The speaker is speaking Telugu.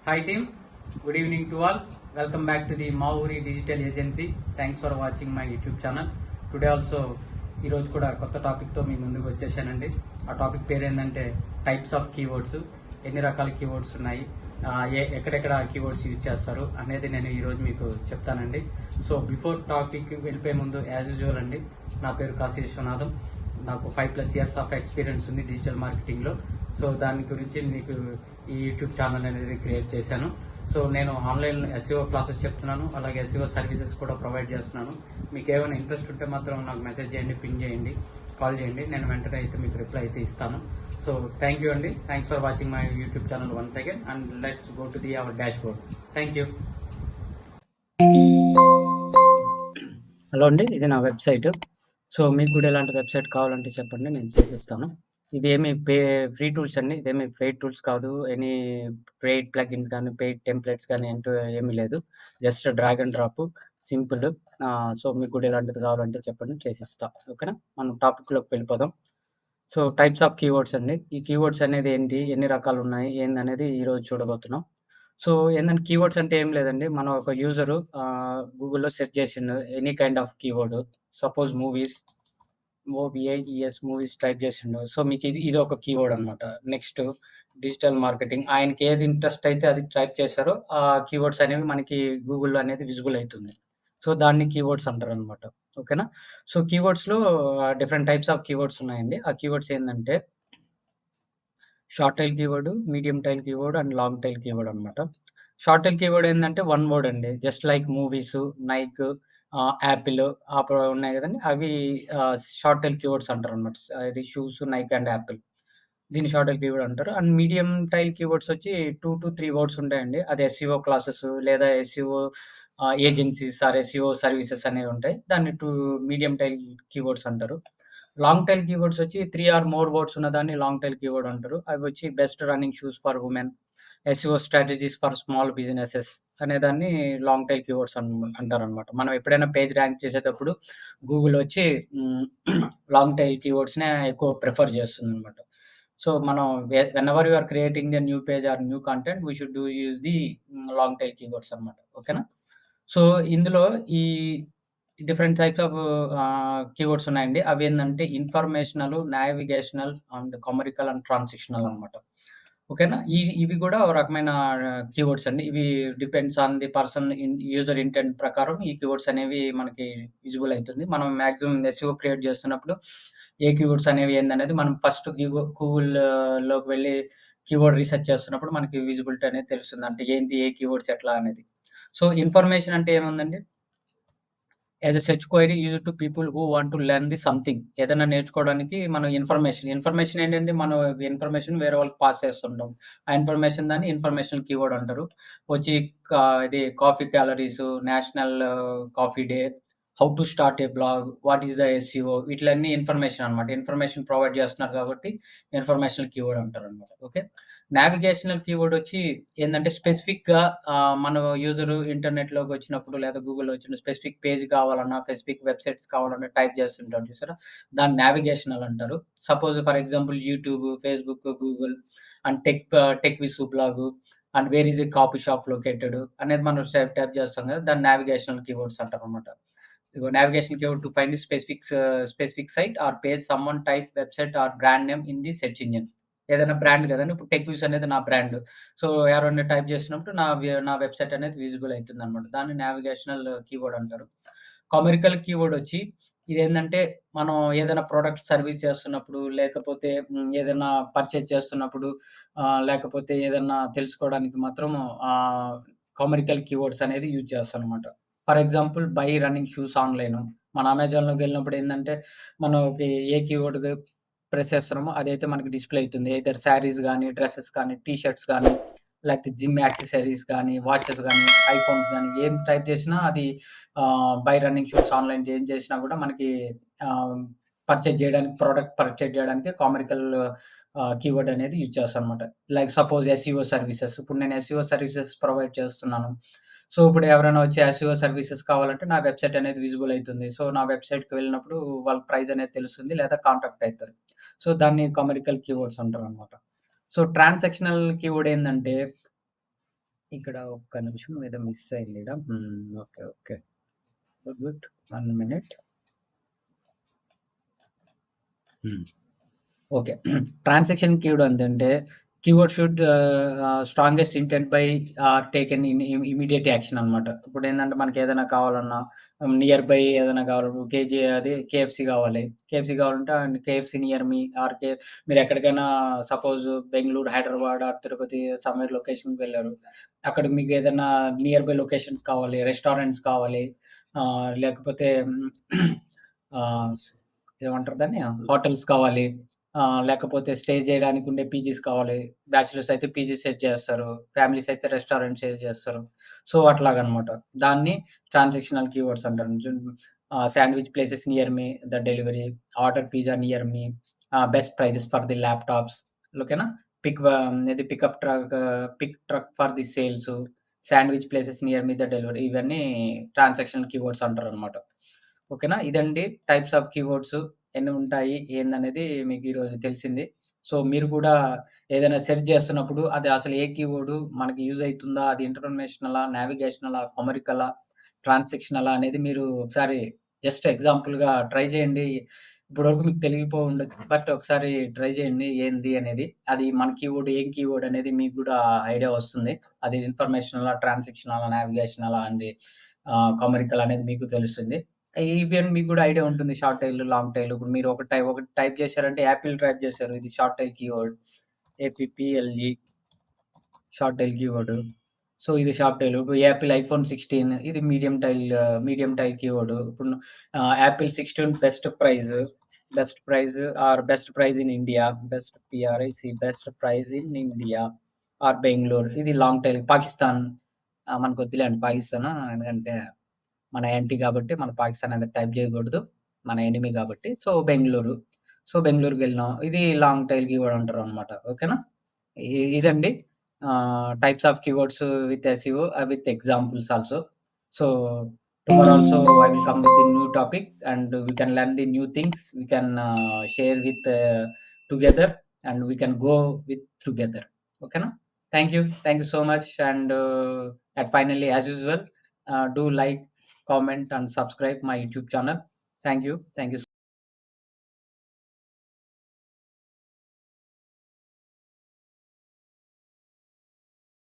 Hi team, good evening to all. Welcome back to the Mauri Digital Agency. Thanks for watching my YouTube channel. Today also ఈరోజు కూడా కొత్త టాపిక్తో మీ ముందుకు వచ్చేసానండి. ఆ టాపిక్ పేరు ఏంటంటే టైప్స్ ఆఫ్ కీవర్డ్స్, ఎన్ని రకాల కీవర్డ్స్ ఉన్నాయి, ఎక్కడెక్కడ కీవర్డ్స్ యూజ్ చేస్తారు అనేది నేను ఈరోజు మీకు చెప్తానండి. సో బిఫోర్ టాపిక్ వెళ్ళిపోయే ముందు యాజ్ యూజువల్ అండి, నా పేరు కాశీ విశ్వనాథం. నాకు 5+ years ఆఫ్ ఎక్స్పీరియన్స్ ఉంది డిజిటల్ మార్కెటింగ్లో. సో దాని గురించి మీకు ఈ యూట్యూబ్ ఛానల్ అనేది క్రియేట్ చేశాను. సో నేను ఆన్లైన్ ఎస్ఈఓ క్లాసెస్ చెప్తున్నాను, అలాగే ఎస్ఈఓ సర్వీసెస్ కూడా ప్రొవైడ్ చేస్తున్నాను. మీకు ఏమైనా ఇంట్రెస్ట్ ఉంటే మాత్రం నాకు మెసేజ్ చేయండి, పింగ్ చేయండి, కాల్ చేయండి. నేను వెంటనే అయితే మీకు రిప్లై అయితే ఇస్తాను. సో థ్యాంక్ యూ అండి. Thanks for watching my YouTube channel once again and let's go to the our dashboard. Thank you. Hello అండి, ఇది నా వెబ్సైట్. సో మీకు కూడా ఎలాంటి వెబ్సైట్ కావాలంటే చెప్పండి, నేను చేసిస్తాను. ఇదేమి ఫ్రీ టూల్స్ అండి, ఇదేమి పెయిడ్ టూల్స్ కాదు. ఎనీ పెయిడ్ ప్లగిన్స్ కానీ పెయిడ్ టెంప్లెట్స్ కానీ అంటూ ఏమీ లేదు. Just drag and drop, simple. So మీకు కూడా ఎలాంటిది కావాలంటే చెప్పండి, చేసిస్తా. ఓకేనా, మనం టాపిక్లోకి వెళ్ళిపోదాం. సో టైప్స్ ఆఫ్ కీవర్డ్స్ అండి. ఈ కీవర్డ్స్ అనేది ఏంటి, ఎన్ని రకాలు ఉన్నాయి, ఏందనేది ఈరోజు చూడబోతున్నాం. సో ఏంటంటే కీవర్డ్స్ అంటే ఏం లేదండి, మనం ఒక యూజరు గూగుల్లో సెర్చ్ చేసిండు any kind of keyword. Suppose movies, O V I E S movies type చేసిండు. సో మీకు ఇది ఒక కీవర్డ్ అనమాట. నెక్స్ట్ డిజిటల్ మార్కెటింగ్, ఆయనకి ఏది ఇంట్రెస్ట్ అయితే అది టైప్ చేశారో ఆ కీవర్డ్స్ అనేవి మనకి గూగుల్లో అనేది విజిబుల్ అవుతుంది. సో దాన్ని కీవర్డ్స్ అంటారు అనమాట. ఓకేనా. సో కీవర్డ్స్లో డిఫరెంట్ టైప్స్ ఆఫ్ కీవర్డ్స్ ఉన్నాయండి. ఆ కీవర్డ్స్ ఏంటంటే short tail keyword, medium tail keyword and long tail keyword అనమాట. షార్ట్ టైల్ కీవర్డ్ ఏంటంటే వన్ వర్డ్ అండి, just like movies, Nike, Apple ఉన్నాయి కదండి, అవి షార్ట్ టైల్ కీవర్డ్స్ అంటారు అనమాట. ఇది షూస్, నైక్ అండ్ యాపిల్, దీన్ని షార్ట్ టైల్ కీవర్డ్ అంటారు. అండ్ మీడియం టైల్ కీవర్డ్స్ వచ్చి 2 to 3 వర్డ్స్ ఉంటాయండి. అది ఎస్ఈఓ క్లాసెస్ లేదా SEO agencies or SEO services అనేవి ఉంటాయి. దాన్ని మీడియం టైల్ కీవర్డ్స్ అంటారు. లాంగ్ టైల్ కీవర్డ్స్ వచ్చి 3 ఆర్ మోర్ వర్డ్స్ ఉన్నదాన్ని లాంగ్ టైల్ కీవర్డ్ అంటారు. అవి వచ్చి best running shoes for women, SEO strategies for small businesses అనేదాన్ని లాంగ్ టైల్ కీవర్డ్స్ అంటారనమాట. మనం ఎప్పుడైనా పేజ్ ర్యాంక్ చేసేటప్పుడు గూగుల్ వచ్చి లాంగ్ టైల్ కీవర్డ్స్నే ఎక్కువ ప్రిఫర్ చేస్తుంది అనమాట. సో మనం whenever you are creating the new page or new content we should use the long tail keywords అనమాట. ఓకేనా. సో ఇందులో ఈ డిఫరెంట్ టైప్స్ ఆఫ్ కీవర్డ్స్ ఉన్నాయండి. అవి ఏంటంటే informational, navigational and commercial and transactional అనమాట. ఓకేనా. ఇవి కూడా ఒక రకమైన కీవర్డ్స్ అండి. ఇవి depends on the person user intent ప్రకారం ఈ కీవర్డ్స్ అనేవి మనకి విజిబుల్ అవుతుంది. మనం మాక్సిమం ఎస్ఈఓ క్రియేట్ చేస్తున్నప్పుడు ఏ కీవర్డ్స్ అనేవి ఏందనేది మనం ఫస్ట్ గూగుల్ లోకి వెళ్ళి కీవర్డ్ రీసెర్చ్ చేస్తున్నప్పుడు మనకి విజిబిలిటీ అనేది తెలుస్తుంది. అంటే ఏంటి, ఏ కీవర్డ్స్ ఎట్లా అనేది. సో ఇన్ఫర్మేషన్ అంటే ఏముందండి, as a search query use to people who want to learn the something. ఏదైనా నేర్చుకోవడానికి మనం ఇన్ఫర్మేషన్ ఏంటంటే మనం ఇన్ఫర్మేషన్ వేరే వాళ్ళకి పాస్ చేస్తుంటాం. ఆ ఇన్ఫర్మేషన్ దాన్ని ఇన్ఫర్మేషనల్ కీవర్డ్ అంటారు. వచ్చి ఇది coffee calories, national coffee day, how to start a blog, what is the SEO, వీటిలన్నీ ఇన్ఫర్మేషన్ అనమాట. ఇన్ఫర్మేషన్ ప్రొవైడ్ చేస్తున్నారు కాబట్టి ఇన్ఫర్మేషనల్ కీవర్డ్ అంటారు అనమాట. ఓకే. నావిగేషనల్ కీవర్డ్ వచ్చి ఏంటంటే స్పెసిఫిక్గా మన యూజర్ ఇంటర్నెట్లోకి వచ్చినప్పుడు లేదా గూగుల్లో వచ్చిన స్పెసిఫిక్ పేజ్ కావాలన్నా, స్పెసిఫిక్ వెబ్సైట్స్ కావాలన్నా టైప్ చేస్తుంటారు చూసారా, దాన్ని నావిగేషనల్ అంటారు. Suppose for example YouTube, Facebook, Google and tech విసు blog and where is a coffee shop located అనేది మనం టైప్ చేస్తాం కదా, దాన్ని నావిగేషనల్ కీవర్డ్స్ అంటారు అనమాట. Navigation keyword to find specific site or page, someone type website or brand name in the search engine. ఏదైనా బ్రాండ్ కదండి, ఇప్పుడు టెక్ వ్యూస్ అనేది నా బ్రాండ్. సో ఎవరైనా టైప్ చేసినప్పుడు నా వెబ్సైట్ అనేది విజిబుల్ అవుతుంది అనమాట. దాన్ని నావిగేషనల్ కీవర్డ్ అంటారు. కమర్షియల్ కీవర్డ్ వచ్చి ఇదేంటంటే మనం ఏదైనా ప్రోడక్ట్ సర్వీస్ చేస్తున్నప్పుడు, లేకపోతే ఏదైనా పర్చేజ్ చేస్తున్నప్పుడు, లేకపోతే ఏదన్నా తెలుసుకోవడానికి మాత్రం కమర్షియల్ కీవర్డ్స్ అనేది యూజ్ చేస్తాం అనమాట. For example by running shoes online. మన అమెజాన్‌లోకి వెళ్ళినప్పుడు ఏందంటే, మనకి ఏ కీవర్డ్ ప్రెస్ చేస్తున్నామో అదైతే మనకి డిస్‌ప్లే అయితుంది. ఎయిదర్ శారీస్ గానీ, డ్రెసెస్ కానీ, టీ షర్ట్స్ కానీ, లేకపోతే జిమ్ యాక్సెసరీస్ గానీ, వాచెస్ గానీ, ఐఫోన్స్ గానీ, ఏం టైప్ చేసినా అది బై రన్నింగ్ షూస్ ఆన్‌లైన్ ఏం చేసినా కూడా మనకి ఆహ్, ప్రోడక్ట్ పర్చేజ్ చేయడానికి కమర్షియల్ కీవర్డ్ అనేది యూజ్ చేస్తామనమాట. Like suppose SEO services. ఇప్పుడు నేను ఎస్ఈఓ సర్వీసెస్ ప్రొవైడ్ చేస్తున్నాను. సో ఇప్పుడు ఎవరైనా వచ్చి ఎస్ఈఓ సర్వీసెస్ కావాలంటే నా వెబ్సైట్ అనేది విజిబుల్ అవుతుంది. సో నా వెబ్సైట్‌కి వెళ్ళినప్పుడు వాళ్ళ ప్రైస్ అనేది తెలుస్తుంది, లేదా కాంటాక్ట్ అయితారు. సో దాన్ని కమర్షియల్ కీవర్డ్స్ అంటారనమాట. సో ట్రాన్సాక్షనల్ కీవర్డ్ ఏందంటే ఇక్కడ ఒక్క నిమిషం ఏదో మిస్ అయింది ఈడ. Okay. Okay. Good. 1 minute. Okay. Transaction keyword ఏంటంటే keyword should strongest intent by taken in immediate action అనమాట. ఇప్పుడేందంటే మనకేదైనా కావాలన్నా నియర్ బై ఏదైనా కావాలి కేజీ అది కేఎఫ్‌సి కావాలి. కేఎఫ్‌సి కావాలంటే కేఎఫ్‌సి నియర్ మీ ఆర్ మీరెక్కడికైనా suppose Bengaluru, Hyderabad or Tirupati somewhere లొకేషన్‌కి వెళ్లారు. అక్కడ మీకేదైనా నియర్ బై లొకేషన్స్ కావాలి, రెస్టారెంట్స్ కావాలి, లేకపోతే ఆహ్, ఏమంటారు దాన్ని? హోటల్స్ కావాలి. లేకపోతే స్టే జేయడానికి ఉండే పీజీస్ కావాలి. బ్యాచిలర్స్ అయితే పీజీ సెట్ జేస్తారు. ఫ్యామిలీస్ అయితే రెస్టారెంట్ సెట్ జేస్తారు. సో, అట్లాగనమాట. దాన్ని ట్రాన్సాక్షనల్ కీవర్డ్స్ అంటారు. Sandwich places near me, the delivery, order pizza near me, best prices for the laptops. ఓకేనా? ఇది pick truck for the sales, sandwich places near me, the delivery ఇవన్నీ ట్రాన్సాక్షనల్ కీవర్డ్స్ అంటారనమాట. ఓకేనా? ఇదండి టైప్స్ ఆఫ్ కీవర్డ్స్ ఎన్ని ఉంటాయి, ఏందనేది మీకు ఈరోజు తెలిసింది. సో, మీరు కూడా ఏదైనా సెర్చ్ చేస్తున్నప్పుడు అది అసలు ఏ కీవర్డ్ మనకి యూజ్ అయితుందా? అది ఇన్ఫర్మేషనలా? నావిగేషనలా? కొమరికలా? ట్రాన్సాక్షనలా? అనేది మీరు ఒకసారి జస్ట్ ఎగ్జాంపుల్‌గా ట్రై చేయండి. ఇప్పటివరకు మీకు తెలియకపోవుండొచ్చు. బట్ ఒకసారి ట్రై చేయండి ఏంది అనేది. అది మన కీవర్డ్ ఏం కీవర్డ్ అనేది మీకు గూడా ఐడియా వస్తుంది. అది ఇన్ఫర్మేషనలా? ట్రాన్సాక్షనలా? నావిగేషనలా? అండ్ కొమరికల్ అనేది మీకు తెలుస్తుంది. ఈవెన్ మీకు గూడా ఐడియా ఉంటుంది. Short tail, long tail. ఇప్పుడు మీరు ఒకటి టైప్ చేశారంటే యాపిల్ టైప్ చేశారు. ఇది short tail keyword. A P P L E short tail keyword. So, ఇది షార్ట్ టైల్. ఇప్పుడు యాపిల్ ఐఫోన్ 16 ఇది మీడియం టైల్ కీవర్డ్. ఇప్పుడు Apple 16 best price or best price in India. Best price in India or Bengaluru. ఇది లాంగ్ టైల్. పాకిస్తాన్ మనకొద్దులేండి పాకిస్తాను. ఎందుకంటే మన యాంటీ కాబట్టి మన పాకిస్తాన్ అనేది టైప్ చేయకూడదు. మన ఎనిమీ కాబట్టి. సో, బెంగుళూరు. సో, బెంగుళూరుకెళ్ళినాం. ఇది లాంగ్ టైల్ కీవర్డ్ అంటారనమాట. ఓకేనా? ఇదండి types of keywords with SEO with examples also. So, tomorrow also I will come with the new topic and we can learn the new things. We can share with together and we can go with together. ఓకేనా? Thank you. Thank you so much and and finally as usual do like, comment and subscribe my YouTube channel. Thank you. Thank you.